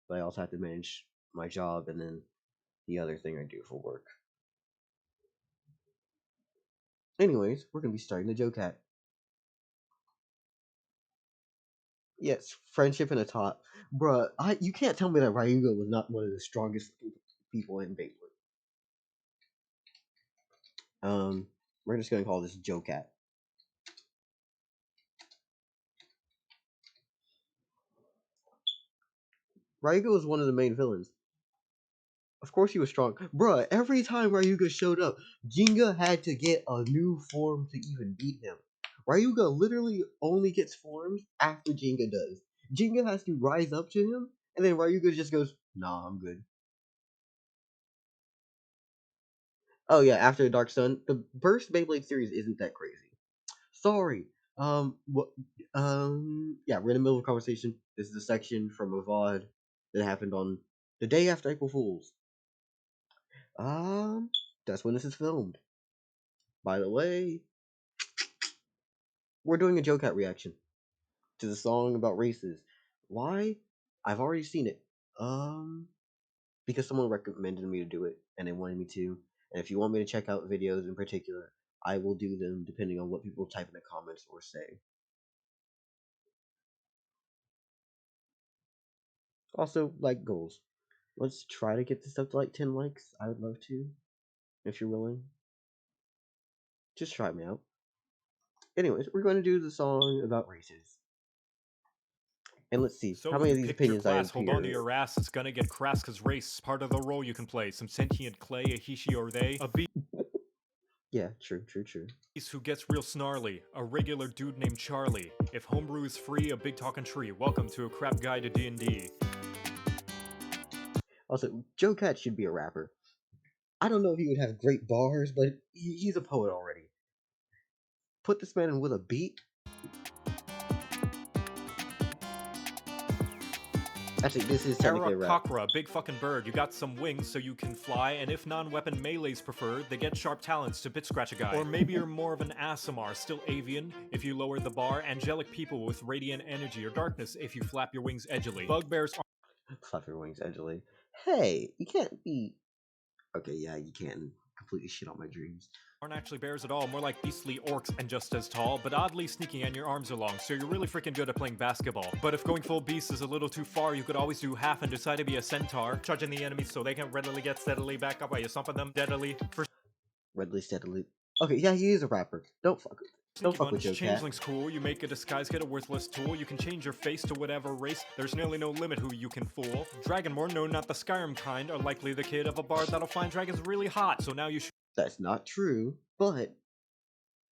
but I also have to manage my job and then the other thing I do for work. Anyways, we're gonna be starting the Jokat. Yes, friendship and a top. Bruh, you can't tell me that Ryuga was not one of the strongest people in Beyblade. We're just gonna call this Jokat. Ryuga was one of the main villains. Of course he was strong. Bruh, every time Ryuga showed up, Jinga had to get a new form to even beat him. Ryuga literally only gets forms after Jinga does. Jinga has to rise up to him, and then Ryuga just goes, nah, I'm good. Oh yeah, after Dark Sun, the Burst Beyblade series isn't that crazy. Sorry. What? Yeah, we're in the middle of a conversation. This is a section from a VOD that happened on the day after April Fools. Um, that's when this is filmed. By the way, we're doing a Jokat reaction to the song about races. Why? I've already seen it. Because someone recommended me to do it, and they wanted me to. And if you want me to check out videos in particular, I will do them depending on what people type in the comments or say. Also, like goals. Let's try to get this up to like 10 likes. I would love to, if you're willing. Just try me out. Anyways, we're going to do the song about races. And let's see So how if many you of these picked your opinions I class, hold on to appear. your ass, it's gonna get crass, cause race is part of the role you can play. Some sentient clay, a he, she, or they, a Yeah, true. beast who gets real snarly, a regular dude named Charlie. If homebrew is free, a big talking tree. Welcome to a crap guide to D&D. Also, Joe Cat should be a rapper. I don't know if he would have great bars, but he's a poet already. Put this man in with a beat. Actually, this is technically a rap. Arakakra, big fucking bird. You got some wings so you can fly, and if non-weapon melee's preferred, they get sharp talons to bit scratch a guy. Or maybe you're more of an Asimar, still avian, if you lower the bar, angelic people with radiant energy, or darkness if you flap your wings edgily. Bugbears Flap your wings, Angeli. Hey, you can't be. Okay, yeah, you can't completely shit on my dreams. aren't actually bears at all, more like beastly orcs and just as tall, but oddly sneaky and your arms are long, so you're really freaking good at playing basketball. But if going full beast is a little too far, you could always do half and decide to be a centaur, charging the enemies so they can readily get steadily back up while you stomping them deadly. For Redley steadily. Okay, yeah, he is a rapper. Don't fuck Sneaky with Bunch, Joe Cat. changeling's cool, you make a disguise kit a worthless tool, you can change your face to whatever race, there's nearly no limit who you can fool. Dragonborn, no not the Skyrim kind, are likely the kid of a bard that'll find dragons really hot, so now you should That's not true, but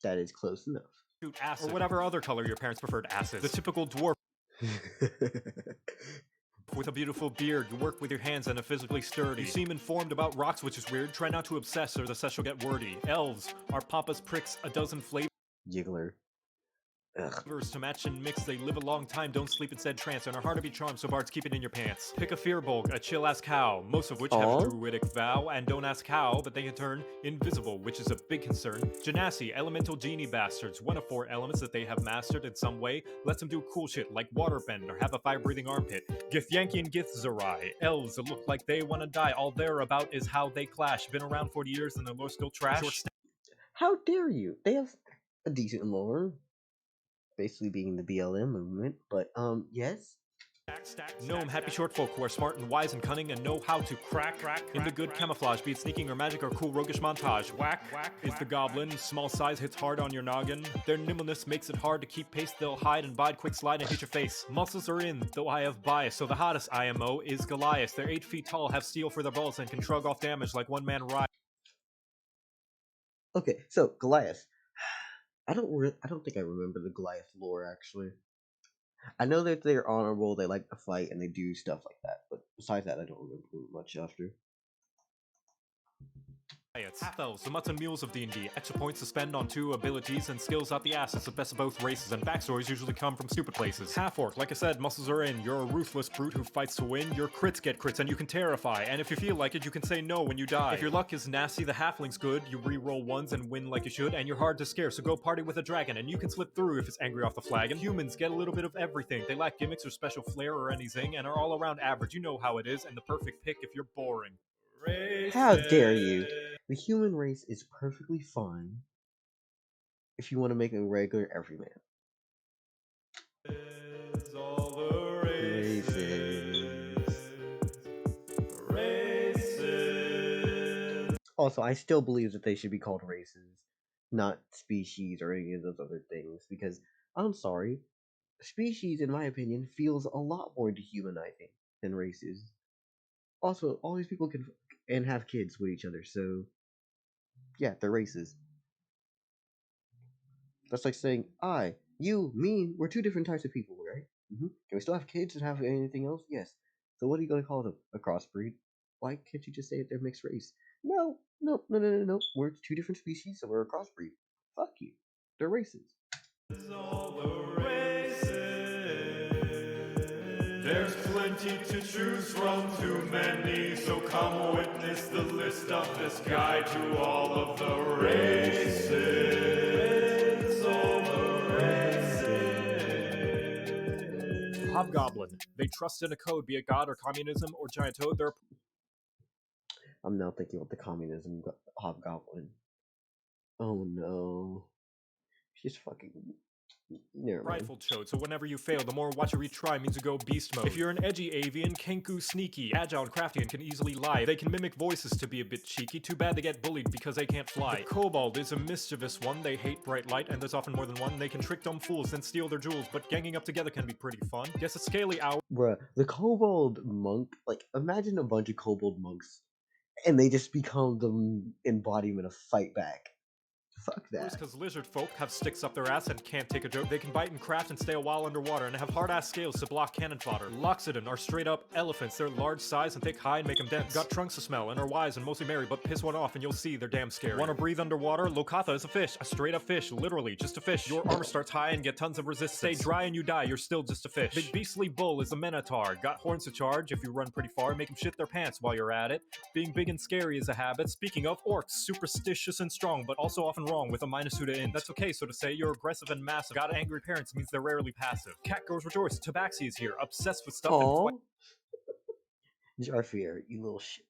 that is close enough. shoot acid. Or whatever other color your parents preferred acid. The typical dwarf with a beautiful beard, you work with your hands and are physically sturdy. You seem informed about rocks, which is weird. Try not to obsess or the session will get wordy. Elves are pompous pricks, a dozen flavors Jiggler. Ugh. to match and mix. They live a long time, don't sleep instead trance, and are hard to be charmed, so bards keep it in your pants. Pick a fearbulk, a chill-ass cow, most of which have a druidic vow, and don't ask how, but they can turn invisible, which is a big concern. Genasi, elemental genie bastards, one of 4 elements that they have mastered in some way, lets them do cool shit like waterbend or have a fire-breathing armpit. Githyanki and Githzerai, elves that look like they wanna die, all they're about is how they clash. Been around 40 years and their lore's still trash. How dare you? They have a decent lore. Basically being the BLM movement, but yes. Gnome, happy short folk who are smart and wise and cunning and know how to crack into good camouflage, be it sneaking or magic or cool roguish montage. Whack is the goblin, small size hits hard on your noggin. Their nimbleness makes it hard to keep pace, they'll hide and bide, quick slide and hit your face. Muscles are in, though I have bias, so the hottest IMO is Goliath. They're 8 feet tall, have steel for their bolts, and can shrug off damage like one man riot. Okay, so Goliath. I don't think I remember the Goliath lore actually. I know that they're honorable, they like to fight, and they do stuff like that. But besides that, I don't remember much after. Half-elves, the mutts and mules of D&D. Extra points to spend on 2 abilities and skills out the ass. It's the best of both races, and backstories usually come from stupid places. Half-orc, like I said, muscles are in. You're a ruthless brute who fights to win. Your crits get crits, and you can terrify. And if you feel like it, you can say no when you die. If your luck is nasty, the halfling's good. You re-roll ones and win like you should, and you're hard to scare, so go party with a dragon, and you can slip through if it's angry off the flagon. Humans get a little bit of everything. They lack gimmicks or special flair or anything, and are all around average. You know how it is, and the perfect pick if you're boring. How dare you? The human race is perfectly fine if you want to make a regular everyman. Races. Also, I still believe that they should be called races, not species or any of those other things, because I'm sorry, species, in my opinion, feels a lot more dehumanizing than races. Also, all these people can and have kids with each other, so yeah, they're races. That's like saying, I, you, me, we're two different types of people, right? Mm-hmm. Can we still have kids and have anything else? Yes. So what are you going to call them? A crossbreed? Why can't you just say they're mixed race? No, no, no, no, no, no. We're two different species, so we're a crossbreed. Fuck you. They're races. There's plenty to choose from, too many, so come witness the list of this guide to all of the races. All the races. Hobgoblin. They trust in a code, be it God or communism or giant toad. They're I'm now thinking about the communism hobgoblin. Oh no. She's fucking. Never mind. prideful chode, so whenever you fail, the more watch you retry means you go beast mode. If you're an edgy avian, Kenku sneaky, agile and crafty and can easily lie. They can mimic voices to be a bit cheeky, too bad they get bullied because they can't fly. The kobold is a mischievous one, they hate bright light and there's often more than one. They can trick dumb fools and steal their jewels, but ganging up together can be pretty fun. Guess a scaly owl. Bruh, the kobold monk, like, imagine a bunch of kobold monks and they just become the embodiment of fight back. Fuck that. Because lizard folk have sticks up their ass and can't take a joke. They can bite and craft and stay a while underwater and have hard ass scales to block cannon fodder. Loxodon are straight up elephants. They're large size and thick hide and make them dense. Got trunks to smell and are wise and mostly merry, but piss one off and you'll see they're damn scary. Wanna breathe underwater? Lokatha is a fish. A straight up fish, literally, just a fish. Your armor starts high and get tons of resistance. Stay dry and you die, you're still just a fish. Big beastly bull is a minotaur. Got horns to charge if you run pretty far. Make them shit their pants while you're at it. Being big and scary is a habit. Speaking of, orcs, superstitious and strong, but also often wrong with a -2 to int. That's okay, so to say, you're aggressive and massive. Got angry parents means they're rarely passive. Cat girls rejoice, Tabaxi is here, obsessed with stuff Aww. Jarfier, you little shit.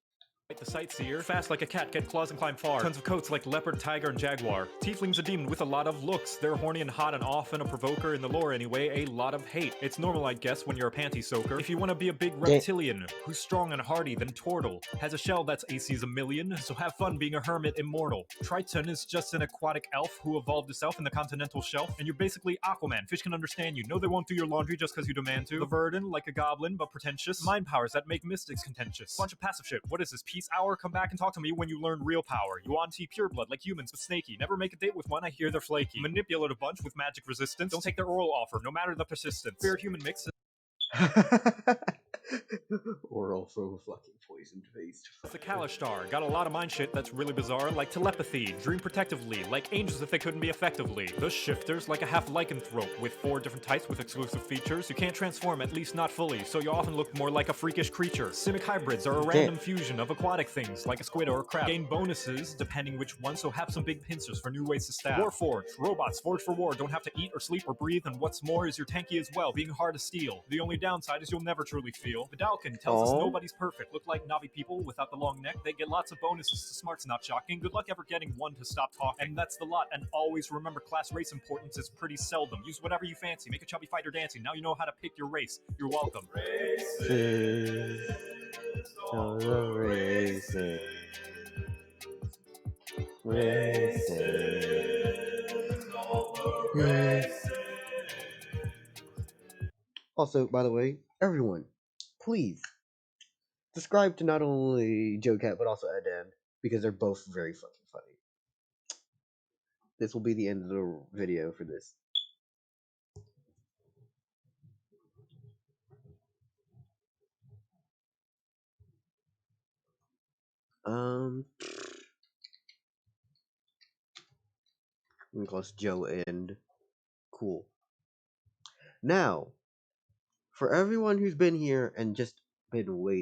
the sightseer, fast like a cat, get claws and climb far. Tons of coats like leopard, tiger, and jaguar. Tiefling's a demon with a lot of looks. They're horny and hot and often a provoker in the lore anyway. A lot of hate. It's normal, I guess, when you're a panty soaker. If you want to be a big reptilian who's strong and hardy, then Tortle has a shell that's AC's a million. So have fun being a hermit immortal. Triton is just an aquatic elf who evolved itself in the continental shelf. And you're basically Aquaman. Fish can understand you. No, they won't do your laundry just because you demand to. The Verdant, like a goblin, but pretentious. Mind powers that make mystics contentious. Bunch of passive shit. What is this? Peace hour? Come back and talk to me when you learn real power. You on-T pureblood like humans but snaky. Never make a date with one, I hear they're flaky. Manipulative bunch with magic resistance. Don't take their oral offer, no matter the persistence. Fair human mix. Oral from a fucking poisoned face. The Kalishtar got a lot of mind shit that's really bizarre, like telepathy, dream protectively, like angels if they couldn't be effectively. The Shifters, like a half lycanthrope with 4 different types with exclusive features. You can't transform, at least not fully, so you often look more like a freakish creature. Simic hybrids are a random fusion of aquatic things, like a squid or a crab. Gain bonuses depending which one, so have some big pincers for new ways to stab. Warforged, robots forged for war, don't have to eat or sleep or breathe, and what's more is you're tanky as well, being hard to steal. The only downside is you'll never truly feel. Vidalkin tells us nobody's perfect. Look like Navi people without the long neck. They get lots of bonuses to smarts, not shocking. Good luck ever getting one to stop talking. And that's the lot. And always remember, class race importance is pretty seldom. Use whatever you fancy. Make a chubby fighter dancing. Now you know how to pick your race. You're welcome. Races. All the races. Races. Races. Also, by the way, everyone, please subscribe to not only Joe Cat but also Adam because they're both very fucking funny. This will be the end of the video for this. Plus Joe and Cool. Now, for everyone who's been here and just been waiting.